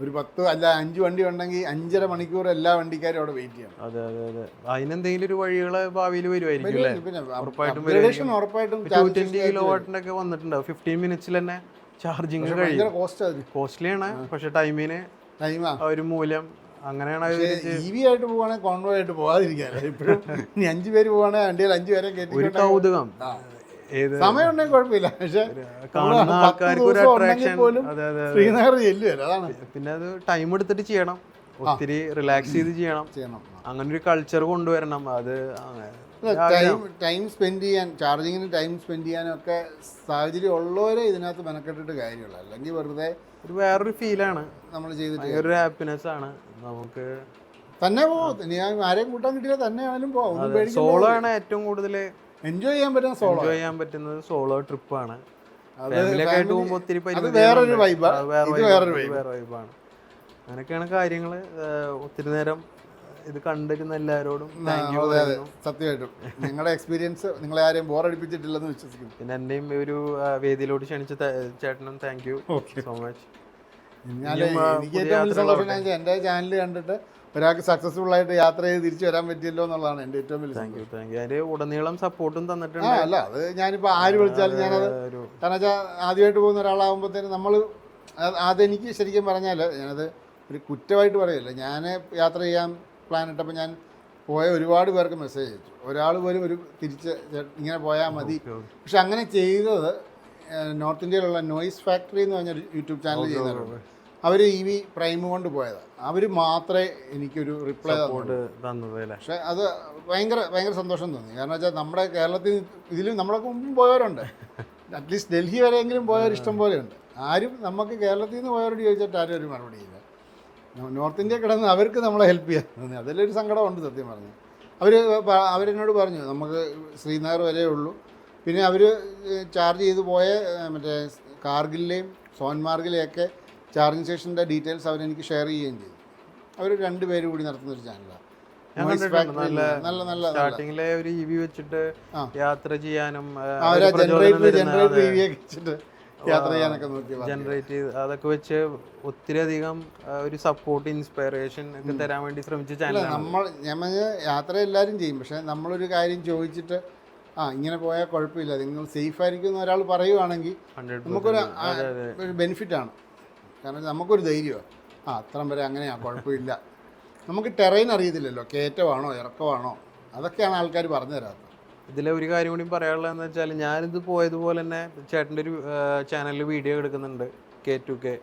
ഒരു 10 അല്ല 5 വണ്ടി ഉണ്ടെങ്കിൽ 5.5 മണിക്കൂർ എല്ലാ വണ്ടിക്കാരും അവിടെ വെയിറ്റ് ചെയ്യണം. അതെ അതെ അതെ, അതിനെന്തെങ്കിലും ഒരു വഴികള് ഭാവിയിൽ വരുമായിരിക്കും അല്ലേ? പിന്നെ ഉറപ്പായിട്ടും ഉറപ്പായിട്ടും 220 കിലോവാട്ടിന്റെ ഒക്കെ വന്നിട്ടുണ്ടാവും. 15 മിനിറ്റ്സിൽ തന്നെ ചാർജിങ് കഴിയും. കോസ്റ്റ്ലിയാണ്, പക്ഷെ ടൈമിന് ഒരു മൂല്യം അങ്ങനെയാണ്. EV ആയിട്ട് പോവാണെങ്കിൽ കോൺവോ ആയിട്ട് പോകാതിരിക്കാറ്. ഇപ്പോഴും ഇനി 5 പേര് പോവാണെങ്കിൽ വണ്ടിയിൽ 5 പേരെ ഒരു കൗതുകം, സമയം ഉണ്ടെങ്കിൽ കുഴപ്പമില്ല. പക്ഷെ കാണുന്ന ആൾക്കാർക്ക് ഒരു അട്രാക്ഷൻ. ശ്രീനഗർ ചെല്ലുവല്ലോ, അതാണ്. പിന്നെ അത് ടൈം എടുത്തിട്ട് ചെയ്യണം, ഒത്തിരി റിലാക്സ് ചെയ്ത് ചെയ്യണം. അങ്ങനെ ഒരു കൾച്ചർ കൊണ്ടുവരണം. അത് ടൈം സ്പെൻഡ് ചെയ്യാൻ, ചാർജിങ്ങിന് ടൈം സ്പെൻഡ് ചെയ്യാനൊക്കെ സാഹചര്യം ഉള്ളവരെ ഇതിനകത്ത് മെനക്കെട്ടിട്ട് കാര്യമുള്ളൂ. അല്ലെങ്കിൽ വെറുതെ ഒരു വേറൊരു ഫീലാണ് നമ്മൾ ചെയ്തിട്ട്, ഒരു ഹാപ്പിനെസ് ആണ് നമുക്ക്. തന്നെ പോകും, ഞാൻ ആരെയും കൂട്ടാൻ കിട്ടിയാൽ തന്നെ ആണെങ്കിലും പോകും. സോളോ ആണ് ഏറ്റവും കൂടുതൽ എൻജോയ് ചെയ്യാൻ പറ്റുന്നത്. സോളോ ട്രിപ്പാണ്. ഫാമിലിയൊക്കെ ആയിട്ട് പോകുമ്പോൾ ഒത്തിരി വേറൊരു വൈബാണ്. അങ്ങനെയൊക്കെയാണ് കാര്യങ്ങള്. ഒത്തിരി നേരം ഇത് കണ്ടിരുന്ന എല്ലാവരോടും സത്യമായിട്ടും നിങ്ങളുടെ എക്സ്പീരിയൻസ് നിങ്ങളെ ആരെയും ബോറടിപ്പിച്ചിട്ടില്ലെന്ന് വിശ്വസിക്കുന്നു. പിന്നെ എൻ്റെയും ഒരു വേദിയിലോട്ട് ക്ഷണിച്ച ചേട്ടനും താങ്ക് യു സോ മച്ച്. എനിക്ക് ഏറ്റവും വലിയ സന്തോഷം എൻ്റെ ചാനൽ കണ്ടിട്ട് ഒരാൾക്ക് സക്സസ്ഫുൾ ആയിട്ട് യാത്ര ചെയ്ത് തിരിച്ചു വരാൻ പറ്റിയല്ലോ എന്നുള്ളതാണ് എൻ്റെ ഏറ്റവും വലിയ സന്തോഷം. അതിന്റെ ഉടനീളം സപ്പോർട്ടും തന്നിട്ടുണ്ട്. അല്ല, അത് ഞാനിപ്പോൾ ആര് വിളിച്ചാലും ഞാനത്, കാരണം വെച്ചാൽ ആദ്യമായിട്ട് പോകുന്ന ഒരാളാകുമ്പോഴത്തേനും നമ്മൾ, അതെനിക്ക് ശരിക്കും പറഞ്ഞാൽ ഞാനത് ഒരു കുറ്റമായിട്ട് പറയില്ല. ഞാൻ യാത്ര ചെയ്യാൻ പ്ലാൻ ഇട്ടപ്പോൾ ഞാൻ പോയ ഒരുപാട് പേർക്ക് മെസ്സേജ് അയച്ചു. ഒരാൾ പോലും ഒരു തിരിച്ച് ഇങ്ങനെ പോയാൽ മതി. പക്ഷെ അങ്ങനെ ചെയ്തത് നോർത്ത് ഇന്ത്യയിലുള്ള നോയ്സ് ഫാക്ടറി എന്ന് പറഞ്ഞൊരു യൂട്യൂബ് ചാനൽ ചെയ്യുന്നവരുണ്ട്. അവർ EV പ്രൈം കൊണ്ട് പോയതാണ്. അവർ മാത്രമേ എനിക്കൊരു റിപ്ലൈ തന്നത്. പക്ഷെ അത് ഭയങ്കര സന്തോഷം തോന്നി. കാരണം വെച്ചാൽ നമ്മുടെ കേരളത്തിൽ ഇതിലും നമ്മളൊക്കെ മുമ്പും പോയവരുണ്ട്. അറ്റ്ലീസ്റ്റ് ഡൽഹി വരെയെങ്കിലും പോയവർ ഇഷ്ടം പോലെയുണ്ട്. ആരും നമുക്ക് കേരളത്തിൽ നിന്ന് പോയവരോട് ചോദിച്ചിട്ട് ആരും ഒരു മറുപടി ഇല്ല. നോർത്ത് ഇന്ത്യ കിടന്ന് അവർക്ക് നമ്മളെ ഹെൽപ്പ് ചെയ്യാൻ തോന്നി. അതിലൊരു സങ്കടമുണ്ട് സത്യം പറഞ്ഞു. അവരെന്നോട് പറഞ്ഞു നമുക്ക് ശ്രീനഗർ വരെ ഉള്ളൂ. പിന്നെ അവർ ചാർജ് ചെയ്ത് പോയ മറ്റേ കാർഗിലിലെയും സോൻമാർഗിലെയൊക്കെ ചാർജിങ് സ്റ്റേഷൻ്റെ ഡീറ്റെയിൽസ് അവരെനിക്ക് ഷെയർ ചെയ്യുകയും ചെയ്തു. അവർ 2 പേര് കൂടി നടത്തുന്നൊരു ചാനലാണ്. നല്ല സ്റ്റാർട്ടിങ്ങിലെ ഒരു EV വെച്ചിട്ട് യാത്ര ചെയ്യാനും ജനറേറ്റർ EV ഒക്കെ വെച്ചിട്ട് യാത്ര ചെയ്യാനൊക്കെ നോക്കി ജനറേറ്റ് ചെയ്ത് അതൊക്കെ വെച്ച് ഒത്തിരി അധികം ഒരു സപ്പോർട്ട് ഇൻസ്പിറേഷൻ ഒക്കെ തരാൻ വേണ്ടി ശ്രമിച്ച ചാനലാണ്. ഞാൻ യാത്ര എല്ലാവരും ചെയ്യും. പക്ഷെ നമ്മളൊരു കാര്യം ചോദിച്ചിട്ട് ഇങ്ങനെ പോയാൽ കുഴപ്പമില്ല, നിങ്ങൾ സേഫ് ആയിരിക്കും എന്ന് ഒരാൾ പറയുവാണെങ്കിൽ നമുക്കൊരു ബെനിഫിറ്റാണ്. കാരണം നമുക്കൊരു ധൈര്യമാണ്, അത്രയും വരെ അങ്ങനെയാണ്, കുഴപ്പമില്ല. നമുക്ക് ടെറൈൻ അറിയത്തില്ലല്ലോ, കയറ്റമാണോ ഇറക്കമാണോ, അതൊക്കെയാണ് ആൾക്കാർ പറഞ്ഞു തരാത്തത്. ഇതിലെ ഒരു കാര്യം കൂടി പറയാനുള്ളതെന്ന് വെച്ചാൽ, ഞാനിത് പോയതുപോലെ തന്നെ ചേട്ടൻ്റെ ഒരു ചാനലിൽ വീഡിയോ എടുക്കുന്നുണ്ട്, K2K.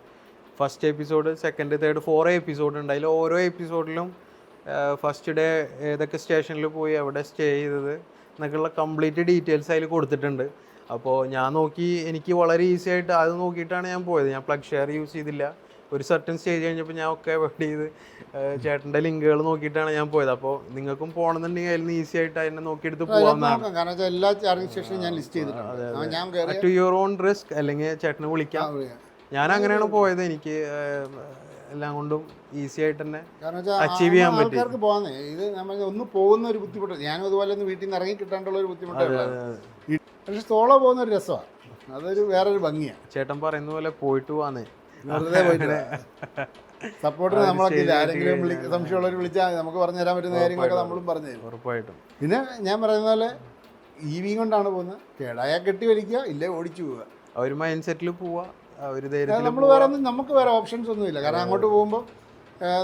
First episode, second, third, 4 episode ഉണ്ട്. അതിൽ ഓരോ എപ്പിസോഡിലും ഫസ്റ്റ് ഡേ ഏതൊക്കെ സ്റ്റേഷനിൽ പോയി എവിടെ സ്റ്റേ ചെയ്തത് എന്നൊക്കെയുള്ള കംപ്ലീറ്റ് ഡീറ്റെയിൽസ് അതിൽ കൊടുത്തിട്ടുണ്ട്. അപ്പോൾ ഞാൻ നോക്കി, എനിക്ക് വളരെ ഈസി ആയിട്ട് അത് നോക്കിയിട്ടാണ് ഞാൻ പോയത്. ഞാൻ പ്ലഗ് ഷെയർ യൂസ് ചെയ്തില്ല. ഒരു സർട്ടൻ സ്റ്റേജ് കഴിഞ്ഞപ്പോൾ ഞാൻ ഒക്കെ അവോയ്ഡ് ചെയ്ത് ചേട്ടൻ്റെ ലിങ്കുകൾ നോക്കിയിട്ടാണ് ഞാൻ പോയത്. അപ്പോൾ നിങ്ങൾക്കും പോകണമെന്നുണ്ടെങ്കിൽ അതിൽ നിന്ന് ഈസി ആയിട്ട് അതിനെ നോക്കിയെടുത്ത് പോകാവുന്നതാണ്. എല്ലാ ചാർജിങ് സ്റ്റേഷനും ഞാൻ ലിസ്റ്റ് ചെയ്തിട്ടുണ്ട്. ടു യുവർ ഓൺ റിസ്ക്, അല്ലെങ്കിൽ ചേട്ടനെ വിളിക്കാം. ഞാൻ അങ്ങനെയാണ് പോയത്. എനിക്ക് എല്ലാം കൊണ്ടും ഈസി ആയിട്ട് തന്നെ അച്ചീവ് ചെയ്യാൻ പറ്റും. ആൾക്കാർക്ക് പോകുന്നേ ഇത് നമ്മൾ ഒന്ന് പോകുന്ന ഒരു ബുദ്ധിമുട്ട്, ഞാനും അതുപോലെ ഒന്ന് വീട്ടിൽ നിന്ന് ഇറങ്ങി കിട്ടാനുള്ള ഒരു ബുദ്ധിമുട്ടാണ്. പക്ഷെ സോളോ പോകുന്ന ഒരു രസമാണ്, അതൊരു വേറൊരു ഭംഗിയാണ്. ചേട്ടൻ പറയുന്ന പോലെ പോയിട്ട് പോവാന്നേ, വെറുതെ പോയിട്ട് സപ്പോർട്ടിന് നമ്മളൊക്കെ ഇല്ല. ആരെങ്കിലും സംശയമുള്ളവർ വിളിച്ചാൽ നമുക്ക് പറഞ്ഞു തരാൻ പറ്റുന്ന കാര്യങ്ങളൊക്കെ നമ്മളും പറഞ്ഞു തരും ഉറപ്പായിട്ടും. പിന്നെ ഞാൻ പറയുന്ന പോലെ EV കൊണ്ടാണ് പോകുന്നത്. കേടായാൽ കെട്ടി വലിക്കുക, ഇല്ലേ ഓടിച്ചു പോവുക. ഒരു മൈൻഡ് സെറ്റിൽ പോവുക. നമ്മൾ വേറെ ഒന്നും, നമുക്ക് വേറെ ഓപ്ഷൻസ് ഒന്നുമില്ല. കാരണം അങ്ങോട്ട് പോകുമ്പോൾ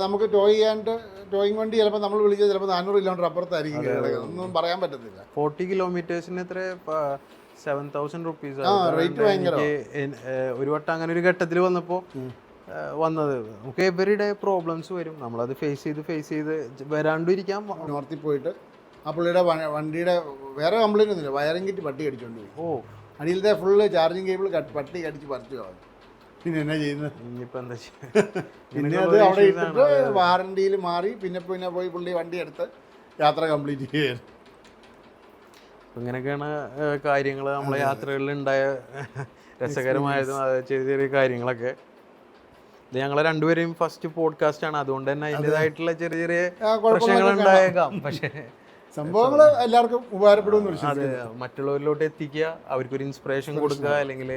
നമുക്ക് ടോയിങ് വണ്ടി ചിലപ്പോൾ നമ്മൾ വിളിച്ചാൽ ചിലപ്പോൾ 400 കിലോമീറ്റർ അപ്പുറത്തായിരിക്കും കിടക്കുന്നത്. ഒന്നും പറയാൻ പറ്റത്തില്ല. 40 കിലോമീറ്റേഴ്സിന് എത്ര 7,000 റുപ്പീസ് റേറ്റ് ഭയങ്കര. ഒരു വട്ടം അങ്ങനെ ഒരു ഘട്ടത്തിൽ വന്നപ്പോൾ വന്നത്, നമുക്ക് എവറിഡേ പ്രോബ്ലംസ് വരും. നമ്മളത് ഫേസ് ചെയ്ത് വരാണ്ടിരിക്കാം. നോർത്തിൽ പോയിട്ട് ആ പുള്ളിയുടെ വണ്ടിയുടെ വേറെ കംപ്ലൈൻറ്റ് ഒന്നുമില്ല, വയറിംഗ് കിറ്റ് പട്ടി കടിച്ചോണ്ട് പോയി. അടിയിലത്തെ ഫുള്ള് ചാർജിങ് കേബിൾ പട്ടി കടിച്ച് പറിച്ചു കളഞ്ഞു. പിന്നെ എന്നാ ചെയ്യുന്നത്? പിന്നെ അത് അവിടെ ഇട്ടിട്ട് വാറണ്ടിയിൽ മാറി പിന്നെ പോയി പുള്ളി വണ്ടി എടുത്ത് യാത്ര കംപ്ലീറ്റ് ചെയ്യുകയാണ്. ഇങ്ങനെയൊക്കെയാണ് കാര്യങ്ങൾ നമ്മളെ യാത്രകളിൽ ഉണ്ടായ രസകരമായതും ചെറിയ ചെറിയ കാര്യങ്ങളൊക്കെ. ഇത് ഞങ്ങളെ രണ്ടുപേരെയും ഫസ്റ്റ് പോഡ്കാസ്റ്റ് ആണ്, അതുകൊണ്ട് തന്നെ അതിൻ്റെതായിട്ടുള്ള ചെറിയ ചെറിയ കുഴപ്പങ്ങളൊക്കെ പ്രശ്നങ്ങൾ ഉണ്ടായേക്കാം. പക്ഷേ സംഭവങ്ങൾ എല്ലാവർക്കും ഉപകാരപ്പെടുമെന്ന് അത് മറ്റുള്ളവരിലോട്ട് എത്തിക്കുക, അവർക്കൊരു ഇൻസ്പിറേഷൻ കൊടുക്കുക, അല്ലെങ്കിൽ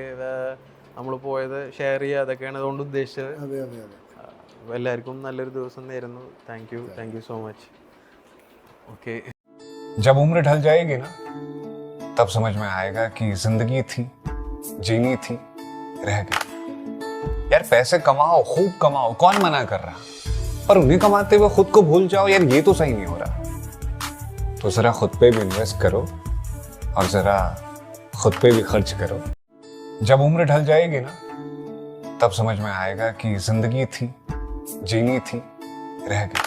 നമ്മൾ പോയത് ഷെയർ ചെയ്യുക, അതൊക്കെയാണ് അതുകൊണ്ട് ഉദ്ദേശിച്ചത്. അതെ അതെ അതെ. എല്ലാവർക്കും നല്ലൊരു ദിവസം നേരുന്നു. Thank you so much. Okay. जब उम्र ढल जाएगी ना, तब समझ में आएगा कि जिंदगी थी, जीनी थी, रह गई. यार पैसे कमाओ, खूब कमाओ, कौन मना कर रहा, पर उन्हें कमाते हुए खुद को भूल जाओ, यार ये तो सही नहीं हो रहा. तो जरा खुद पे भी इन्वेस्ट करो और जरा खुद पे भी खर्च करो. जब उम्र ढल जाएगी ना, तब समझ में आएगा कि जिंदगी थी, जीनी थी, रह गई.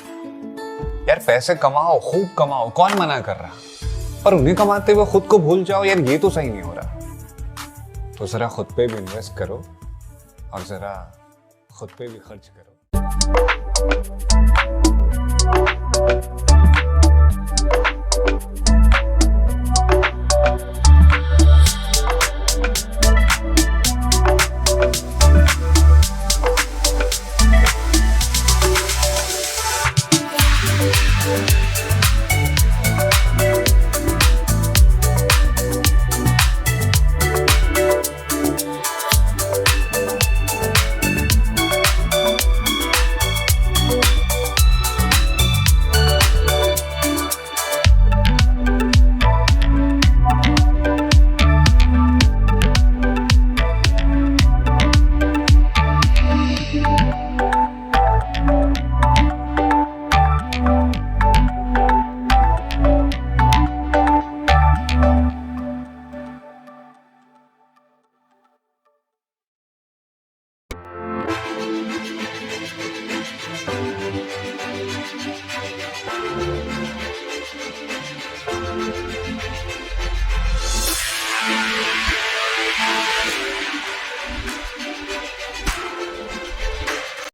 यार पैसे कमाओ, खूब कमाओ, कौन मना कर रहा, पर उन्हें कमाते हुए खुद को भूल जाओ, यार ये तो सही नहीं हो रहा. तो जरा खुद पे भी इन्वेस्ट करो और जरा खुद पे भी खर्च करो.